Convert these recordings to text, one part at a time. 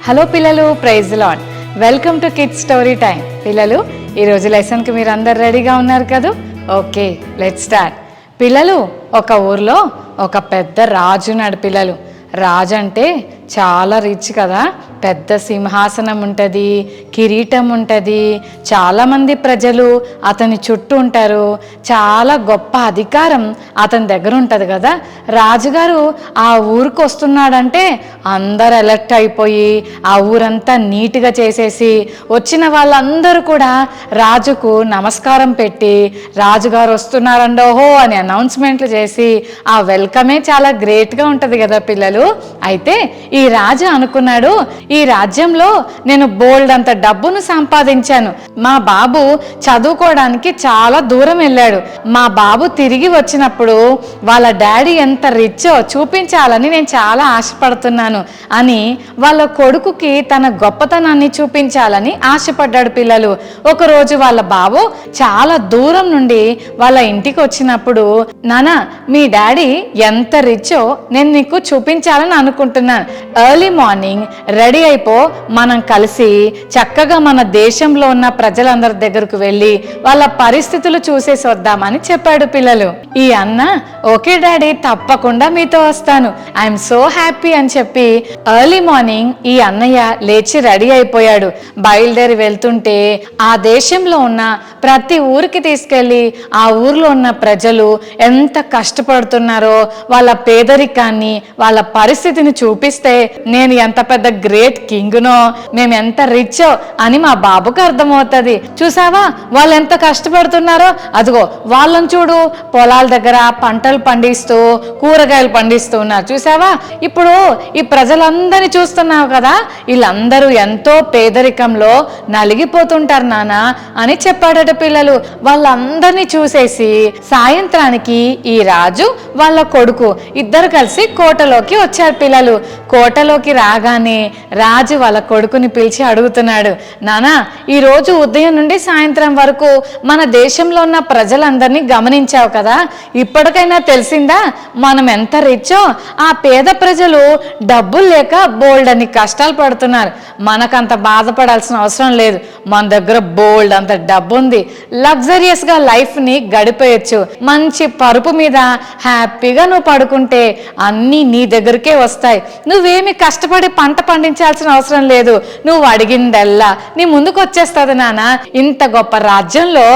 Hello పిల్లలు, praise the Lord. Welcome to kids story time. పిల్లలు, ఈరోజు లెసన్కి మీరు అందరు రెడీగా ఉన్నారు కదా? Okay, let's start. పిల్లలు, ఒక ఊర్లో ఒక పెద్ద రాజు ఉన్నాడు. పిల్లలు, రాజు అంటే చాలా రిచ్ కదా. పెద్ద సింహాసనం ఉంటుంది, కిరీటం ఉంటుంది, చాలామంది ప్రజలు అతని చుట్టూ ఉంటారు. చాలా గొప్ప అధికారం అతని దగ్గర ఉంటుంది కదా. రాజుగారు ఆ ఊరికి వస్తున్నాడంటే అందరు అలర్ట్ అయిపోయి ఆ ఊరంతా నీట్గా చేసేసి వచ్చిన వాళ్ళందరూ కూడా రాజుకు నమస్కారం పెట్టి రాజుగారు వస్తున్నారండోహో అని అనౌన్స్మెంట్లు చేసి ఆ వెల్కమే చాలా గ్రేట్గా ఉంటుంది కదా పిల్లలు. అయితే ఈ రాజు అనుకున్నాడు, ఈ రాజ్యంలో నేను బోల్డ్ అంత డబ్బును సంపాదించాను. మా బాబు చదువుకోవడానికి చాలా దూరం వెళ్ళాడు. మా బాబు తిరిగి వచ్చినప్పుడు వాళ్ళ డాడీ ఎంత రిచ్చో చూపించాలని నేను చాలా ఆశపడుతున్నాను అని వాళ్ళ కొడుకుకి తన గొప్పతనాన్ని చూపించాలని ఆశపడ్డాడు. పిల్లలు, ఒకరోజు వాళ్ళ బాబు చాలా దూరం నుండి వాళ్ళ ఇంటికి వచ్చినప్పుడు, నానా మీ డాడీ ఎంత రిచ్చో నేను నీకు చూపించాలని అనుకుంటున్నాను. ఎర్లీ మార్నింగ్ రెడీ అయిపో, మనం కలిసి చక్కగా మన దేశంలో ఉన్న ప్రజలందరి దగ్గరకు వెళ్ళి వాళ్ళ పరిస్థితులు చూసేసి వద్దామని చెప్పాడు. పిల్లలు, ఈ అన్న ఓకే డాడీ, తప్పకుండా మీతో వస్తాను, ఐఎమ్ సో హ్యాపీ అని చెప్పి ఎర్లీ మార్నింగ్ ఈ అన్నయ్య లేచి రెడీ అయిపోయాడు. బయలుదేరి వెళ్తుంటే ఆ దేశంలో ఉన్న ప్రతి ఊరికి తీసుకెళ్ళి ఆ ఊర్లో ఉన్న ప్రజలు ఎంత కష్టపడుతున్నారో వాళ్ళ పేదరికాన్ని వాళ్ళ పరిస్థితిని చూపిస్తే నేను ఎంత పెద్ద గ్రేట్ కింగ్నో, మేము ఎంత రిచ్చో అని మా బాబుకు అర్థమవుతుంది. చూసావా వాళ్ళు ఎంత కష్టపడుతున్నారో, అదిగో వాళ్ళని చూడు, పొలాల దగ్గర పంటలు పండిస్తూ కూరగాయలు పండిస్తూ ఉన్నారు. చూసావా, ఇప్పుడు ఈ ప్రజలందరినీ చూస్తున్నావు కదా, వీళ్ళందరూ ఎంతో పేదరికంలో నలిగిపోతుంటారు నాన్న అని చెప్పాడట. పిల్లలు, వాళ్ళందరినీ చూసేసి సాయంత్రానికి ఈ రాజు వాళ్ళ కొడుకు ఇద్దరు కలిసి కోటలోకి వచ్చారు. పిల్లలు, కోటలోకి రాగానే రాజు వాళ్ళ కొడుకుని పిలిచి అడుగుతున్నాడు, నానా ఈరోజు ఉదయం నుండి సాయంత్రం వరకు మన దేశంలో ఉన్న ప్రజలందరినీ గమనించావు కదా, ఇప్పటికైనా తెలిసిందా మనం ఎంత రిచ్చో? ఆ పేద ప్రజలు డబ్బులు లేక బోల్డ్ అని కష్టాలు పడుతున్నారు. మనకంత బాధపడాల్సిన అవసరం లేదు, మన దగ్గర బోల్డ్ అంత డబ్బు ఉంది, లగ్జరియస్గా లైఫ్ని గడిపేయచ్చు. మంచి పరుపు మీద హ్యాపీగా నువ్వు పడుకుంటే అన్నీ నీ దగ్గరికే వస్తాయి. నువ్వేమి కష్టపడి పంట పండించాల్సిన అవసరం లేదు, నువ్వు అడిగిందల్లా నీ ముందుకు వచ్చేస్తుంది నాన్న. ఇంత గొప్ప రాజ్యంలో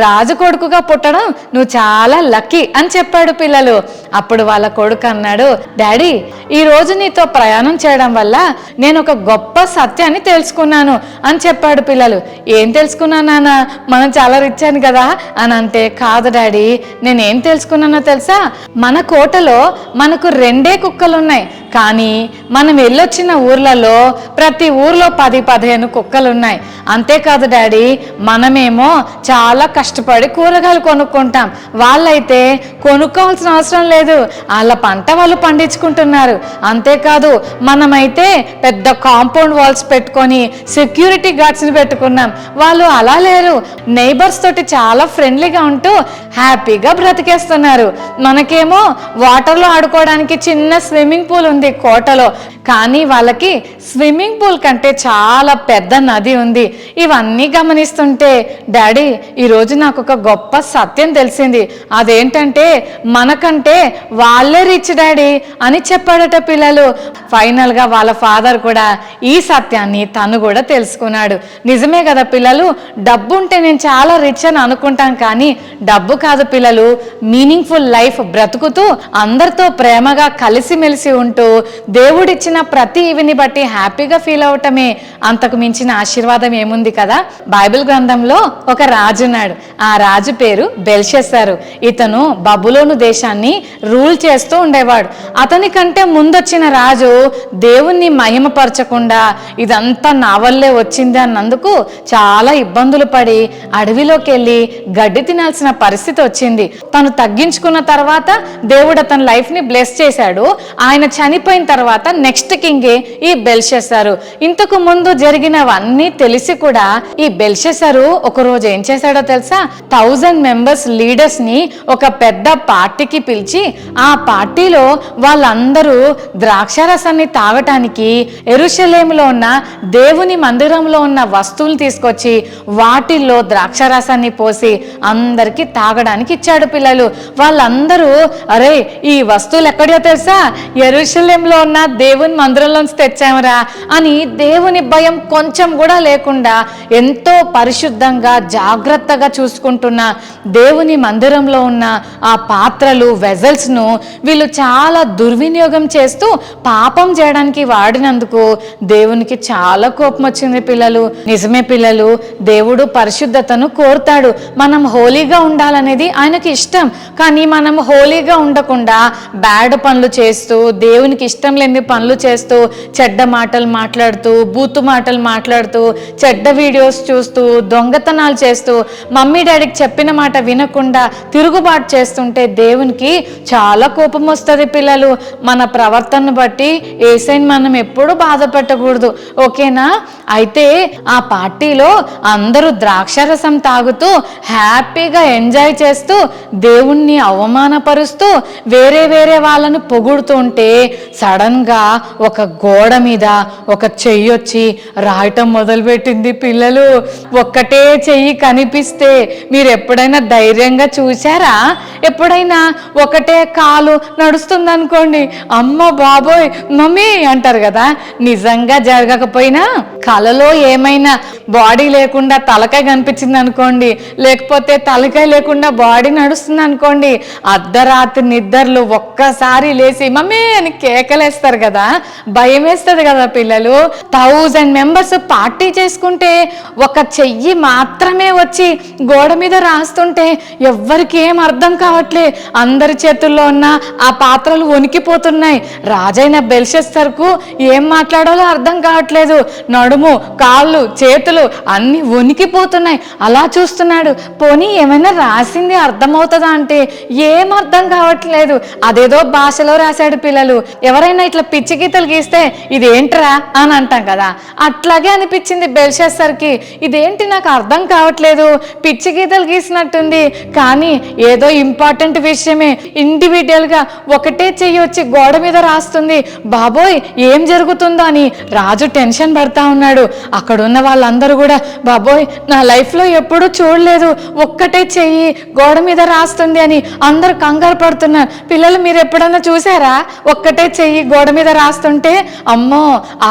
రాజు కొడుకుగా పుట్టడం నువ్వు చాలా లక్కీ అని చెప్పాడు. పిల్లలు, అప్పుడు వాళ్ళ కొడుకు అన్నాడు, డాడీ ఈ రోజు నీతో ప్రయాణం చేయడం వల్ల నేను ఒక గొప్ప సత్యాన్ని తెలుసుకున్నాను అని చెప్పాడు. పిల్లలు, ఏం తెలుసుకున్నాను నాన్న, మనం చాలా రిచ్ అని కదా అని అంటే, కాదు డాడీ నేనేం తెలుసుకున్నానో తెలుసా, మన కోటలో మనకు 2 కుక్కలు ఉన్నాయి, కానీ మనం వెళ్ళొచ్చిన ఊర్లలో ప్రతి ఊర్లో 10-15 కుక్కలు ఉన్నాయి. అంతేకాదు డాడీ, మనమేమో చాలా కష్టపడి కూరగాయలు కొనుక్కుంటాం, వాళ్ళైతే కొనుక్కోవాల్సిన అవసరం లేదు, వాళ్ళ పంట వాళ్ళు పండించుకుంటున్నారు. అంతేకాదు మనమైతే పెద్ద కాంపౌండ్ వాల్స్ పెట్టుకొని సెక్యూరిటీ గార్డ్స్ని పెట్టుకున్నాం, వాళ్ళు అలా లేరు, నైబర్స్ తోటి చాలా ఫ్రెండ్లీగా ఉంటూ హ్యాపీగా బ్రతికేస్తున్నారు. మనకేమో వాటర్లో ఆడుకోవడానికి చిన్న స్విమ్మింగ్ పూల్ ఉంది కోటలో, కానీ వాళ్ళకి స్విమ్మింగ్ పూల్ కంటే చాలా పెద్ద నది ఉంది. ఇవన్నీ గమనిస్తుంటే డాడీ ఈరోజు నాకు ఒక గొప్ప సత్యం తెలిసింది, అదేంటంటే మనకంటే వాళ్ళే రిచ్ డాడీ అని చెప్పాడట. పిల్లలు, ఫైనల్గా వాళ్ళ ఫాదర్ కూడా ఈ సత్యాన్ని తను కూడా తెలుసుకున్నాడు. నిజమే కదా పిల్లలు, డబ్బు ఉంటే నేను చాలా రిచ్ అని అనుకుంటాం, కానీ డబ్బు కాదు పిల్లలు, మీనింగ్ఫుల్ లైఫ్ బ్రతుకుతూ అందరితో ప్రేమగా కలిసిమెలిసి ఉంటూ దేవుడిచ్చిన ప్రతి ఇవిని బట్టి హ్యాపీగా ఫీల్ అవటమే అంతకు మించిన ఆశీర్వాదం ఏముంది కదా. బైబిల్ గ్రంథంలో ఒక రాజు ఉన్నాడు, ఆ రాజు పేరు బెల్షస్సరు. ఇతను బబులోను దేశాన్ని రూల్ చేస్తూ ఉండేవాడు. అతని కంటే ముందొచ్చిన రాజు దేవుణ్ణి మహిమపరచకుండా ఇదంతా నా వల్లే వచ్చింది అన్నందుకు చాలా ఇబ్బందులు పడి అడవిలోకి వెళ్ళి గడ్డి తినాల్సిన పరిస్థితి వచ్చింది. తను తగ్గించుకున్న తర్వాత దేవుడు అతని లైఫ్ని బ్లెస్ చేశాడు. ఆయన చనిపోయిన తర్వాత నెక్స్ట్ నెక్స్ట్ కింగే ఈ బెల్షస్సారు. ఇంతకు ముందు జరిగినవన్నీ తెలిసి కూడా ఈ బెల్షస్సారు ఒక రోజు ఏం చేశాడో తెలుసా? 1000 మెంబర్స్ లీడర్స్ ని ఒక పెద్ద పార్టీకి పిలిచి ఆ పార్టీలో వాళ్ళందరూ ద్రాక్షారసాన్ని తాగటానికి యెరూషలేములో ఉన్న దేవుని మందిరంలో ఉన్న వస్తువులు తీసుకొచ్చి వాటిల్లో ద్రాక్షారసాన్ని పోసి అందరికీ తాగడానికి ఇచ్చాడు. పిల్లలు వాళ్ళందరూ అరే ఈ వస్తువులు ఎక్కడో తెలుసా? యెరూషలేములో ఉన్న దేవుని మందిరంలోంచి తెచ్చామరా అని దేవుని భయం కొంచెం కూడా లేకుండా ఎంతో పరిశుద్ధంగా జాగ్రత్తగా చూసుకుంటున్న దేవుని మందిరంలో ఉన్న ఆ పాత్రలు వెజల్స్ ను వీళ్ళు చాలా దుర్వినియోగం చేస్తూ పాపం చేయడానికి వాడినందుకు దేవునికి చాలా కోపం వచ్చింది. పిల్లలు నిజమే పిల్లలు, దేవుడు పరిశుద్ధతను కోరుతాడు. మనం హోలీగా ఉండాలనేది ఆయనకి ఇష్టం. కానీ మనం హోలీగా ఉండకుండా బ్యాడ్ పనులు చేస్తూ దేవునికి ఇష్టం లేని పనులు చేస్తూ చెడ్డ మాటలు మాట్లాడుతూ బూతు మాటలు మాట్లాడుతూ చెడ్డ వీడియోస్ చూస్తూ దొంగతనాలు చేస్తూ మమ్మీ డాడీకి చెప్పిన మాట వినకుండా తిరుగుబాటు చేస్తుంటే దేవునికి చాలా కోపం వస్తుంది. పిల్లలు మన ప్రవర్తనను బట్టి యేసయ్యని మనం ఎప్పుడూ బాధ పెట్టకూడదు, ఓకేనా? అయితే ఆ పార్టీలో అందరూ ద్రాక్షారసం తాగుతూ హ్యాపీగా ఎంజాయ్ చేస్తూ దేవుణ్ణి అవమానపరుస్తూ వేరే వేరే వాళ్ళను పొగుడుతూ ఉంటే సడన్ గా ఒక గోడ మీద ఒక చెయ్యి వచ్చి రాయటం మొదలుపెట్టింది. పిల్లలు ఒక్కటే చెయ్యి కనిపిస్తే మీరు ఎప్పుడైనా ధైర్యంగా చూసారా? ఎప్పుడైనా ఒకటే కాలు నడుస్తుంది అనుకోండి, అమ్మ బాబోయ్ మమ్మీ అంటారు కదా. నిజంగా జరగకపోయినా కలలో ఏమైనా బాడీ లేకుండా తలకాయ కనిపించింది అనుకోండి, లేకపోతే తలకాయ లేకుండా బాడీ నడుస్తుంది అనుకోండి, అర్ధరాత్రి నిద్రలు ఒక్కసారి లేచి మమ్మీ అని కేకలేస్తారు కదా, భయం వేస్తుంది కదా. పిల్లలు 1000 మెంబర్స్ పార్టీ చేసుకుంటే ఒక చెయ్యి మాత్రమే వచ్చి గోడ మీద రాస్తుంటే ఎవ్వరికి ఏం అర్థం కావట్లే. అందరి చేతుల్లో ఉన్న ఆ పాత్రలు వణికిపోతున్నాయి. రాజైన బెల్షస్సర్కు ఏం మాట్లాడాలో అర్థం కావట్లేదు. నడుము కాళ్ళు చేతులు అన్ని వణికిపోతున్నాయి. అలా చూస్తున్నాడు, పోనీ ఏమైనా రాసింది అర్థమవుతుందా అంటే ఏం అర్థం కావట్లేదు. అదేదో భాషలో రాశాడు. పిల్లలు ఎవరైనా ఇట్లా పిచ్చి గీతలు గీస్తే ఇదేంట్రా అని అంటాం కదా, అట్లాగే అనిపించింది బెల్షస్సర్కి. ఇదేంటి నాకు అర్థం కావట్లేదు, పిచ్చి గీతలు గీసినట్టుంది, కానీ ఏదో ఇంపార్టెంట్ విషయమే. ఇండివిజువల్ గా ఒకటే చెయ్యి వచ్చి గోడ మీద రాస్తుంది, బాబోయ్ ఏం జరుగుతుందో అని రాజు టెన్షన్ పడతా ఉన్నాడు. అక్కడున్న వాళ్ళందరూ కూడా బాబోయ్ నా లైఫ్లో ఎప్పుడూ చూడలేదు, ఒక్కటే చెయ్యి గోడ మీద రాస్తుంది అని అందరు కంగారు పడుతున్నారు. పిల్లలు మీరు ఎప్పుడన్నా చూసారా ఒక్కటే చెయ్యి గోడ మీద రాస్తుంటే? అమ్మో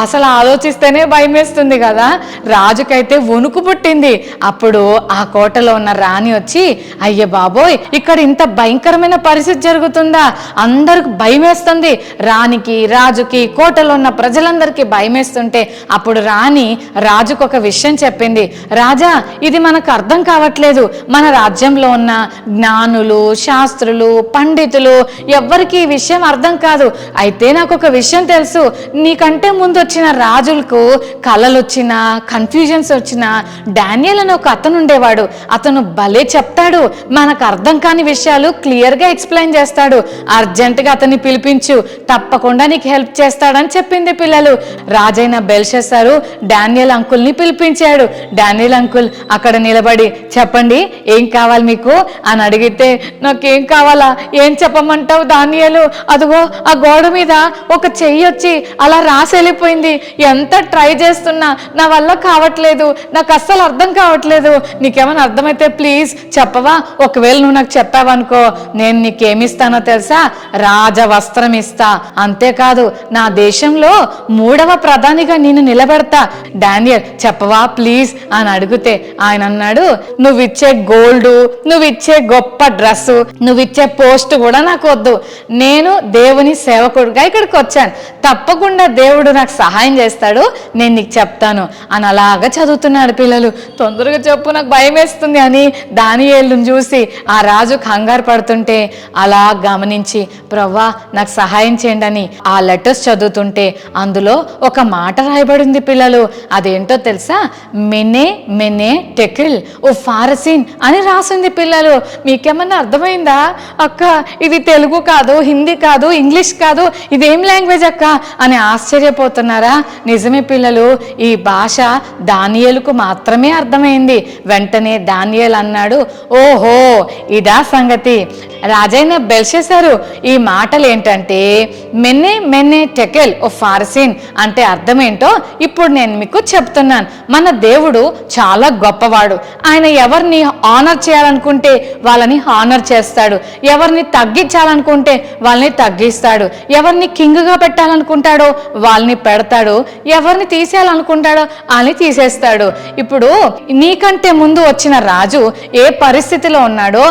అసలు ఆలోచిస్తేనే భయం వేస్తుంది కదా. రాజుకైతే వణుకు పుట్టింది. అప్పుడు ఆ కోటలో ఉన్న రాణి వచ్చి అయ్య బాబోయ్ ఇక్కడ ఇంత భయంకరమైన పరిస్థితి జరుగుతుందా, అందరికి భయం వేస్తుంది. రాణికి రాజుకి కోటలో ఉన్న ప్రజలందరికీ భయం వేస్తుంటే అప్పుడు రాణి రాజుకు ఒక విషయం చెప్పింది. రాజా ఇది మనకు అర్థం కావట్లేదు, మన రాజ్యంలో ఉన్న జ్ఞానులు శాస్త్రులు పండితులు ఎవ్వరికి ఈ విషయం అర్థం కాదు. అయితే నాకు ఒక విషయం తెలుసు, నీకంటే ముందు వచ్చిన రాజులకు కలలు వచ్చినా కన్ఫ్యూజన్స్ వచ్చినా డానియల్ అని ఒక అతను ఉండేవాడు. అతను భలే చెప్తాడు, మనకు అర్థం కాని విషయాలు క్లియర్గా ఎక్స్ప్లెయిన్ చేస్తాడు. అర్జెంటుగా అతన్ని పిలిపించు, తప్పకుండా నీకు హెల్ప్ చేస్తాడని చెప్పింది. పిల్లలు రాజైన బెల్షస్సరు డానియల్ అంకుల్ని పిలిపించాడు. డానియల్ అంకుల్ అక్కడ నిలబడి చెప్పండి ఏం కావాలి మీకు అని అడిగితే, నాకేం కావాలా ఏం చెప్పమంటావు డానియలు, అదిగో ఆ గోడ మీద ఒక చెయ్యి వచ్చి అలా రాసి వెళ్ళిపోయింది. ఎంత ట్రై చేస్తున్నా నా వల్ల కావట్లేదు, నాకు అస్సలు అర్థం కావట్లేదు. నీకేమైనా అర్థమైతే ప్లీజ్ చెప్పవా? ఒకవేళ నువ్వు నాకు చెప్పావనుకో నేను నీకేమిస్తానో తెలుసా? రాజవస్త్రం ఇస్తా, అంతేకాదు నా దేశంలో 3వ ప్రధానిగా నేను నిలబెడతా. డానియల్ చెప్పవా ప్లీజ్ అని అడిగితే ఆయన అన్నాడు, నువ్విచ్చే గోల్డ్ నువ్విచ్చే గొప్ప డ్రెస్సు నువ్విచ్చే పోస్ట్ కూడా నాకు వద్దు, నేను దేవుని సేవకుడిగా ఇక్కడికి వచ్చాను, తప్పకుండా దేవుడు నాకు సహాయం చేస్తాడు, నేను నీకు చెప్తాను అని అలాగా చదువుతున్నాడు. పిల్లలు తొందరగా చెప్పు నాకు భయం వేస్తుంది అని దానియేలును చూసి ఆ రాజు కంగారు పడుతుంటే అలా గమనించి ప్రవ్వా నాకు సహాయం చేయండి అని ఆ లెటర్స్ చదువుతుంటే అందులో ఒక మాట రాయబడింది. పిల్లలు అదేంటో తెలుసా? మెనే మెనే టెకిల్ ఓ ఫారసిన్ అని రాసింది. పిల్లలు మీకేమన్నా అర్థమైందా? అక్క ఇది తెలుగు కాదు, హిందీ కాదు, ఇంగ్లీష్ కాదు, ఇదేం లాంగ్వేజ్ అక్క అని ఆశ్చర్యపోతున్నారా? నిజమే పిల్లలు, ఈ భాష దానియేలుకు మాత్రమే అర్థమైంది. వెంటనే దానియేలు అన్నాడు, ఓహో ఇదా సంగతి. రాజైన బెల్షస్సరు, ఈ మాటలు ఏంటంటే మెన్నే మెన్నే టెకెల్ ఓ ఫార్సిన్ అంటే అర్థమేంటో ఇప్పుడు నేను మీకు చెప్తున్నాను. మన దేవుడు చాలా గొప్పవాడు. ఆయన ఎవరిని ఆనర్ చేయాలనుకుంటే వాళ్ళని ఆనర్ చేస్తాడు, ఎవరిని తగ్గించాలనుకుంటే వాళ్ళని తగ్గిస్తాడు, ఎవరిని కింగ్గా పెట్టాలనుకుంటాడో వాళ్ళని పెడతాడు, ఎవరిని తీసేయాలనుకుంటాడో వాళ్ళని తీసేస్తాడు. ఇప్పుడు నీకంటే ముందు వచ్చిన రాజు ఏ పరిస్థితిలో ఉన్నాడో,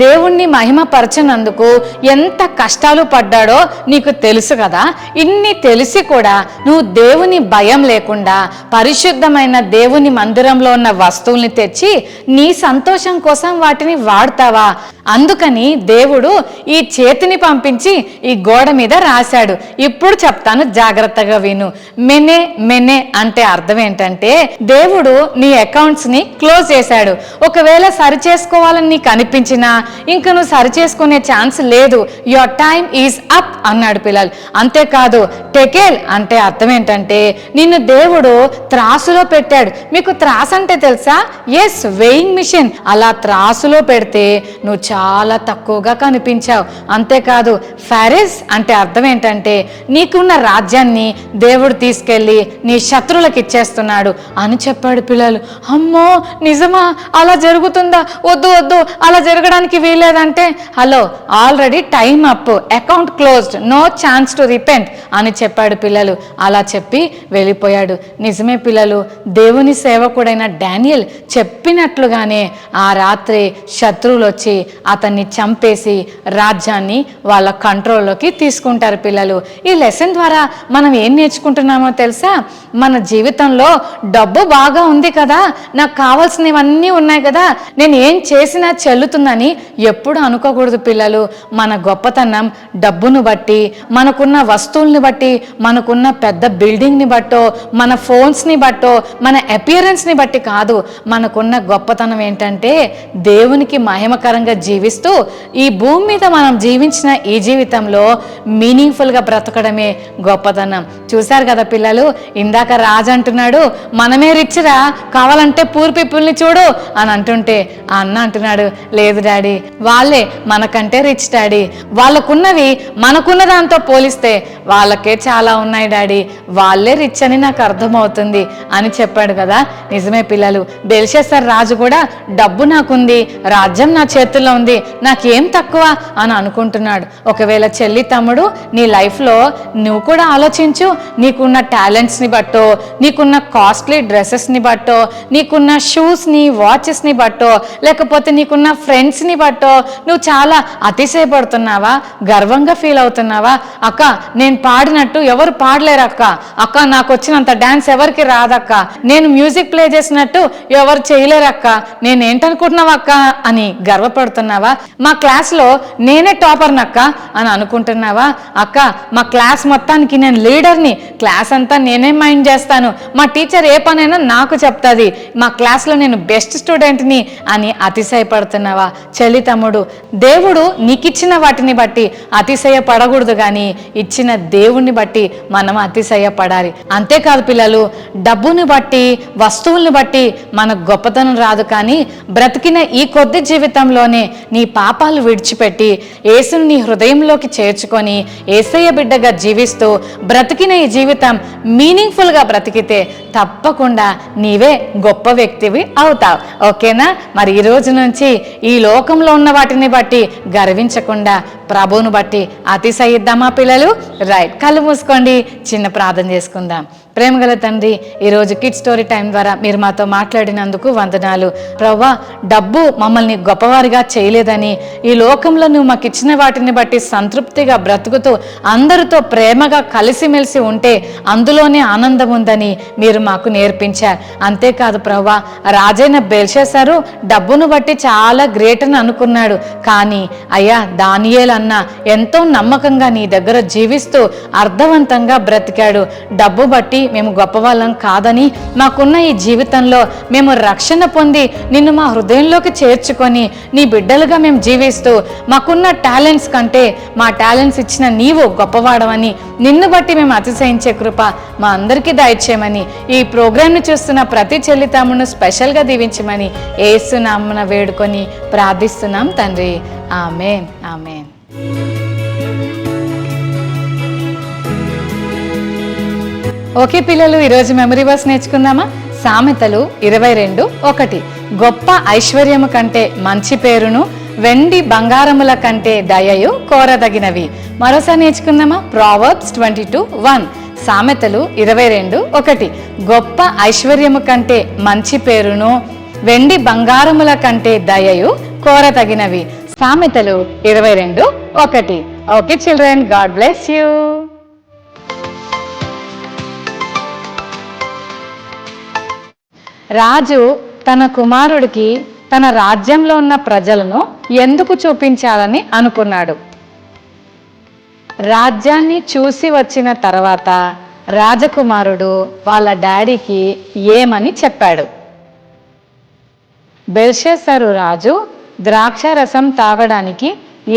దేవుణ్ణి మహిమపరచనందుకు ఎంత కష్టాలు పడ్డాడో నీకు తెలుసు కదా. ఇన్ని తెలిసి కూడా నువ్వు దేవుని భయం లేకుండా పరిశుద్ధమైన దేవుని మందిరంలో ఉన్న వస్తువుల్ని తెచ్చి నీ సంతోషం కోసం వాటిని వాడతావా? అందుకని దేవుడు ఈ చేతిని పంపించి ఈ గోడ మీద రాశాడు. ఇప్పుడు చెప్తాను, జాగ్రత్తగా విను. మెనే మెనే అంటే అర్థం ఏంటంటే దేవుడు నీ అకౌంట్స్ ని క్లోజ్ చేశాడు. ఒకవేళ సరి చేసుకోవాలని నీకు అనిపించినా ఇంకా నువ్వు సరి చేసుకునే ఛాన్స్ లేదు. యువర్ టైమ్ ఈజ్ అప్ అన్నాడు పిల్లలు. అంతేకాదు టెకేల్ అంటే అర్థం ఏంటంటే నిన్ను దేవుడు త్రాసులో పెట్టాడు. మీకు త్రాసు అంటే తెలుసా? Yes, weighing machine. అలా త్రాసులో పెడితే నువ్వు చాలా తక్కువగా కనిపించావు. అంతేకాదు ఫారెస్ అంటే అర్థం ఏంటంటే నీకున్న రాజ్యాన్ని దేవుడు తీసుకెళ్ళి నీ శత్రువులకు ఇచ్చేస్తున్నాడు అని చెప్పాడు పిల్లలు. అమ్మో నిజమా? అలా జరుగుతుందా? వద్దు వద్దు, అలా జరగడానికి వీలేదంటే hello already time up, account closed, no chance to repent అని చెప్పాడు పిల్లలు. అలా చెప్పి వెళ్ళిపోయాడు. నిజమే పిల్లలు, దేవుని సేవకుడైన డానియల్ చెప్పినట్లుగానే ఆ రాత్రి శత్రువులు వచ్చి అతన్ని చంపేసి రాజ్యాన్ని వాళ్ళ కంట్రోల్లోకి తీసుకుంటారు పిల్లలు. ఈ లెసన్ ద్వారా మనం ఏం నేర్చుకుంటున్నామో తెలుసా? మన జీవితంలో డబ్బు బాగా ఉంది కదా, నాకు కావాల్సినవన్నీ ఉన్నాయి కదా, నేను ఏం చేసినా చెల్లుతుందని ఎప్పుడు అనుకోకూడదు పిల్లలు. మన గొప్పతనం డబ్బును బట్టి, మనకున్న వస్తువుల్ని బట్టి, మనకున్న పెద్ద బిల్డింగ్ని బట్టో, మన ఫోన్స్ని బట్టో, మన అపియరెన్స్ని బట్టి కాదు. మనకున్న గొప్పతనం ఏంటంటే దేవునికి మహిమకరంగా జీవిస్తూ ఈ భూమి మీద మనం జీవించిన ఈ జీవితంలో మీనింగ్ఫుల్గా బ్రతకడమే గొప్పతనం. చూశారు కదా పిల్లలు, ఇందాక రాజు అంటున్నాడు మనమే రిచ్ రా, కావాలంటే పూర్ పీపుల్ని చూడు అని అంటుంటే ఆ అన్న అంటున్నాడు లేదు డాడీ, వాళ్ళే మనకంటే రిచ్ డాడీ, వాళ్ళకున్నవి మనకున్న దాంతో పోలిస్తే వాళ్ళకే చాలా ఉన్నాయి డాడీ, వాళ్ళే రిచ్ అని నాకు అర్థమవుతుంది అని చెప్పాడు కదా. నిజమే పిల్లలు, బెల్షస్సర్ రాజు కూడా డబ్బు నాకుంది, రాజ్యం నా చేతుల్లో ఉంది, నాకేం తక్కువ అని అనుకుంటున్నాడు. ఒకవేళ చెల్లి తమ్ముడు నీ లైఫ్లో నువ్వు కూడా ఆలోచించు. నీకున్న టాలెంట్స్ని బట్టో, నీకున్న కాస్ట్లీ డ్రెస్సెస్ని బట్టో, నీకున్న షూస్ని వాచెస్ని బట్టో, లేకపోతే నీకున్న ఫ్రెండ్స్ని బట్టో నువ్వు చాలా అతిశయపడుతున్నావా? గర్వంగా ఫీల్ అవుతున్నావా? అక్క నేను పాడినట్టు ఎవరు పాడలేరు అక్క, అక్క నాకు వచ్చినంత డాన్స్ ఎవరికి రాదక్క, నేను మ్యూజిక్ ప్లే చేసినట్టు ఎవరు చేయలేరు అక్క, నేనేంటనుకుంటున్నావా అక్క అని గర్వపడుతున్నావా? మా క్లాస్లో నేనే టాపర్నక్క అని అనుకుంటున్నావా? అక్క మా క్లాస్ మొత్తానికి నేను లీడర్ని, క్లాస్ అంతా నేనే మైండ్ చేస్తాను, మా టీచర్ ఏ పనైనా నాకు చెప్తుంది, మా క్లాస్లో నేను బెస్ట్ స్టూడెంట్ని అని అతిశయపడుతున్నావా? చెల్లి తమ్ముడు, దేవుడు నీకిచ్చిన వాటిని బట్టి అతిశయపడకూడదు, కానీ ఇచ్చిన దేవుణ్ణి బట్టి మనం అతిశయపడాలి. అంతేకాదు పిల్లలు, డబ్బుని బట్టి వస్తువుల్ని బట్టి మనకు గొప్పతనం రాదు, కానీ బ్రతికిన ఈ కొద్ది జీవితంలోనే నీ పాపాలు విడిచిపెట్టి యేసుని నీ హృదయంలోకి చేర్చుకొని యేసయ్య బిడ్డగా జీవిస్తూ బ్రతికిన ఈ జీవితం మీనింగ్ఫుల్గా బ్రతికితే తప్పకుండా నీవే గొప్ప వ్యక్తివి అవుతావు. ఓకేనా? మరి ఈ రోజు నుంచి ఈ లోకంలో ఉన్న వాటిని బట్టి గర్వించకుండా ప్రభువును బట్టి అతిశయిద్దామా పిల్లలు? రైట్, కళ్ళు మూసుకోండి, చిన్న ప్రార్థన చేసుకుందాం. ప్రేమగల తండ్రి, ఈరోజు కిడ్ స్టోరీ టైం ద్వారా మీరు మాతో మాట్లాడినందుకు వందనాలు. ప్రభువా, డబ్బు మమ్మల్ని గొప్పవారిగా చేయలేదని, ఈ లోకంలో నువ్వు మాకు ఇచ్చిన వాటిని బట్టి సంతృప్తిగా బ్రతుకుతూ అందరితో ప్రేమగా కలిసిమెలిసి ఉంటే అందులోనే ఆనందం ఉందని మీరు మాకు నేర్పించారు. అంతేకాదు ప్రభువా, రాజైన బెల్షస్సరు డబ్బును బట్టి చాలా గ్రేట్ అని అనుకున్నాడు, కానీ అయ్యా దానియేలు అన్న ఎంతో నమ్మకంగా నీ దగ్గర జీవిస్తూ అర్థవంతంగా బ్రతికాడు. డబ్బు బట్టి మేము గొప్పవాళ్ళం కాదని, మాకున్న ఈ జీవితంలో మేము రక్షణ పొంది నిన్ను మా హృదయంలోకి చేర్చుకొని నీ బిడ్డలుగా మేము జీవిస్తూ మాకున్న టాలెంట్స్ కంటే మా టాలెంట్స్ ఇచ్చిన నీవు గొప్పవాడమని, నిన్ను బట్టి మేము అతిశయించే కృప మా అందరికీ దయచేయమని, ఈ ప్రోగ్రామ్ని చూస్తున్న ప్రతి చెల్లి తమ్మును స్పెషల్గా దీవించమని యేసు నామమున వేడుకొని ప్రార్థిస్తున్నాం తండ్రి. ఆమేన్, ఆమేన్. ఓకే పిల్లలు, ఈరోజు మెమరీ వర్స్ నేర్చుకుందామా? సామెతలు 22:1. గొప్ప ఐశ్వర్యము కంటే మంచి పేరును, వెండి బంగారముల కంటే దయయు కోరదగినవి. మరోసారి నేర్చుకుందామా? ప్రావర్బ్స్ 22:1. సామెతలు 22:1. గొప్ప ఐశ్వర్యము కంటే మంచి పేరును, వెండి బంగారముల కంటే దయయు కోరతగినవి. సామెతలు 22:1. Okay children, God bless you. రాజు తన కుమారుడికి తన రాజ్యంలో ఉన్న ప్రజలను ఎందుకు చూపించాలని అనుకున్నాడు? రాజ్యాన్ని చూసి వచ్చిన తర్వాత రాజకుమారుడు వాళ్ళ డాడీకి ఏమని చెప్పాడు? బెల్షస్సరు రాజు ద్రాక్ష రసం తాగడానికి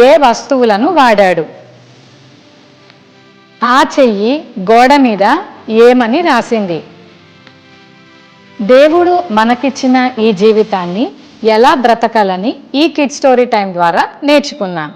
ఏ వస్తువులను వాడాడు? ఆ చెయ్యి గోడ మీద ఏమని రాసింది? దేవుడు మనకిచ్చిన ఈ జీవితాన్ని ఎలా బ్రతకాలని ఈ కిడ్ స్టోరీ టైం ద్వారా నేర్చుకున్నాం.